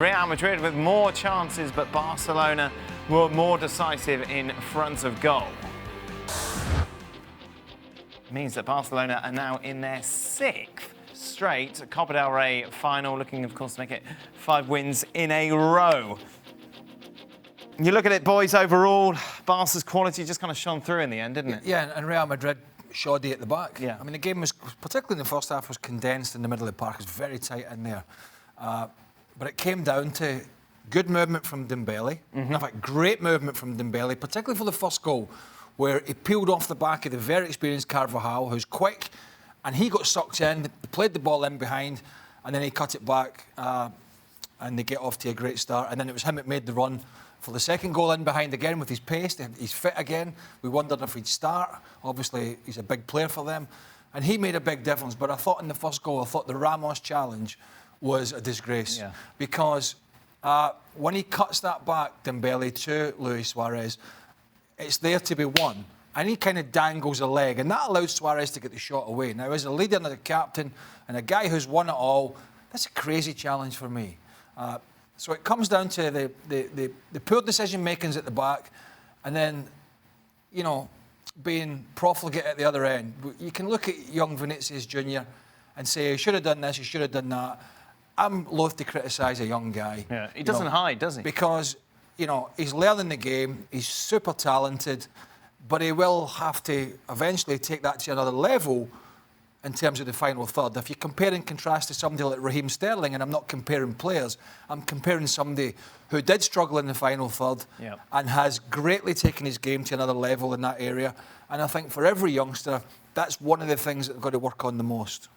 Real Madrid with more chances, but Barcelona were more decisive in front of goal. It means that Barcelona are now in their sixth straight Copa del Rey final, looking, of course, to make it 5 wins in a row. You look at it, boys, overall, Barca's quality just kind of shone through in the end, didn't it? Yeah, and Real Madrid shoddy at the back. Yeah. I mean, the game was, particularly in the first half, was condensed in the middle of the park. It was very tight in there. But it came down to good movement from Dembele. In fact, great movement from Dembele, particularly for the first goal, where he peeled off the back of the very experienced Carvajal, who's quick, and he got sucked in, played the ball in behind, and then he cut it back, and they get off to a great start. And then it was him that made the run for the second goal in behind again with his pace. He's fit again. We wondered if he'd start. Obviously, he's a big player for them. And he made a big difference. But I thought in the first goal, I thought the Ramos challenge was a disgrace. Yeah. Because when he cuts that back, Dembele, to Luis Suarez, it's there to be won. And he kind of dangles a leg. And that allows Suarez to get the shot away. Now, as a leader and a captain and a guy who's won it all, that's a crazy challenge for me. So it comes down to the poor decision-makings at the back and then, you know, being profligate at the other end. You can look at young Vinicius Jr. and say, he should have done this, he should have done that. I'm loath to criticise a young guy. Yeah, he doesn't hide, does he? Because, you know, he's learning the game, he's super talented, but he will have to eventually take that to another level in terms of the final third. If you compare and contrast to somebody like Raheem Sterling, and I'm not comparing players, I'm comparing somebody who did struggle in the final third and has greatly taken his game to another level in that area. And I think for every youngster, that's one of the things that they've got to work on the most.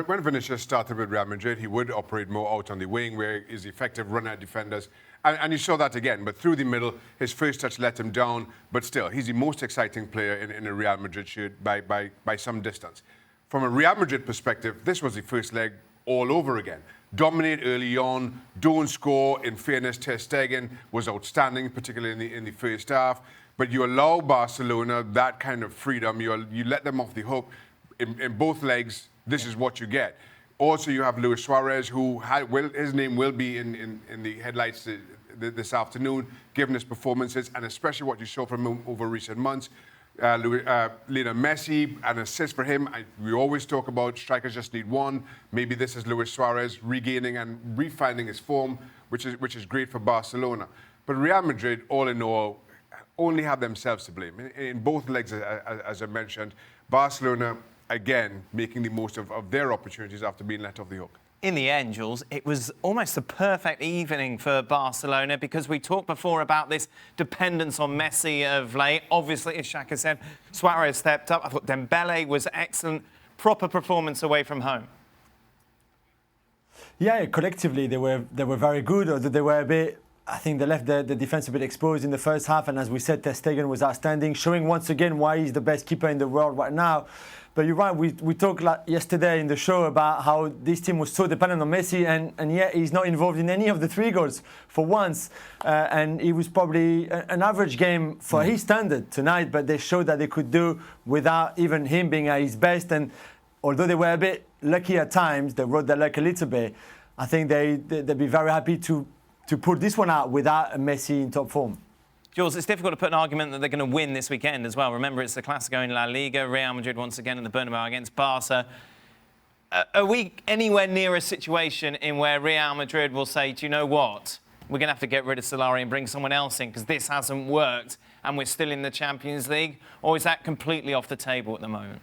When Vinicius started with Real Madrid, he would operate more out on the wing, where he's effective runner at defenders. And you saw that again, but through the middle, his first touch let him down. But still, he's the most exciting player in a Real Madrid shirt by some distance. From a Real Madrid perspective, this was the first leg all over again. Dominate early on, don't score. In fairness, Ter Stegen was outstanding, particularly in the first half. But you allow Barcelona that kind of freedom. You let them off the hook. In both legs, this is what you get. Also, you have Luis Suarez, who his name will be in the headlights this afternoon, given his performances, and especially what you saw from him over recent months. Lionel Messi, an assist for him. We always talk about strikers just need one. Maybe this is Luis Suarez regaining and refinding his form, which is great for Barcelona. But Real Madrid, all in all, only have themselves to blame. In both legs, as I mentioned, Barcelona, again, making the most of their opportunities after being let off the hook. In the end, Jules, it was almost the perfect evening for Barcelona, because we talked before about this dependence on Messi of late. Obviously, as Shaka said, Suarez stepped up. I thought Dembele was excellent. Proper performance away from home. Yeah, collectively they were very good. Although they were a bit, I think they left the defence a bit exposed in the first half. And as we said, Ter Stegen was outstanding, showing once again why he's the best keeper in the world right now. But you're right, we talked yesterday in the show about how this team was so dependent on Messi, and yet he's not involved in any of the 3 goals for once. And it was probably an average game for his standard tonight, but they showed that they could do without even him being at his best. And although they were a bit lucky at times, they rode their luck a little bit, I think they'd be very happy to pull this one out without Messi in top form. Jules, it's difficult to put an argument that they're going to win this weekend as well. Remember, it's the Clásico in La Liga. Real Madrid once again in the Bernabeu against Barca. Are we anywhere near a situation in where Real Madrid will say, do you know what? We're going to have to get rid of Solari and bring someone else in because this hasn't worked and we're still in the Champions League? Or is that completely off the table at the moment?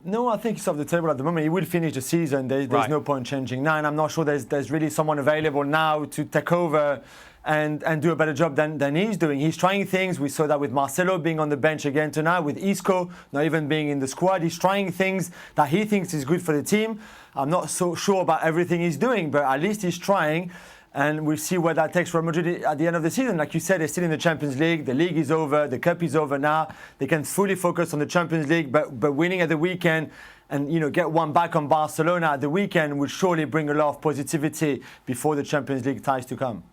No, I think it's off the table at the moment. He will finish the season. There's no point changing now. And I'm not sure there's really someone available now to take over and do a better job than he's doing. He's trying things. We saw that with Marcelo being on the bench again tonight, with Isco not even being in the squad. He's trying things that he thinks is good for the team. I'm not so sure about everything he's doing, but at least he's trying. And we'll see where that takes Real Madrid at the end of the season. Like you said, they're still in the Champions League. The league is over. The cup is over now. They can fully focus on the Champions League, but winning at the weekend and, you know, get one back on Barcelona at the weekend will surely bring a lot of positivity before the Champions League ties to come.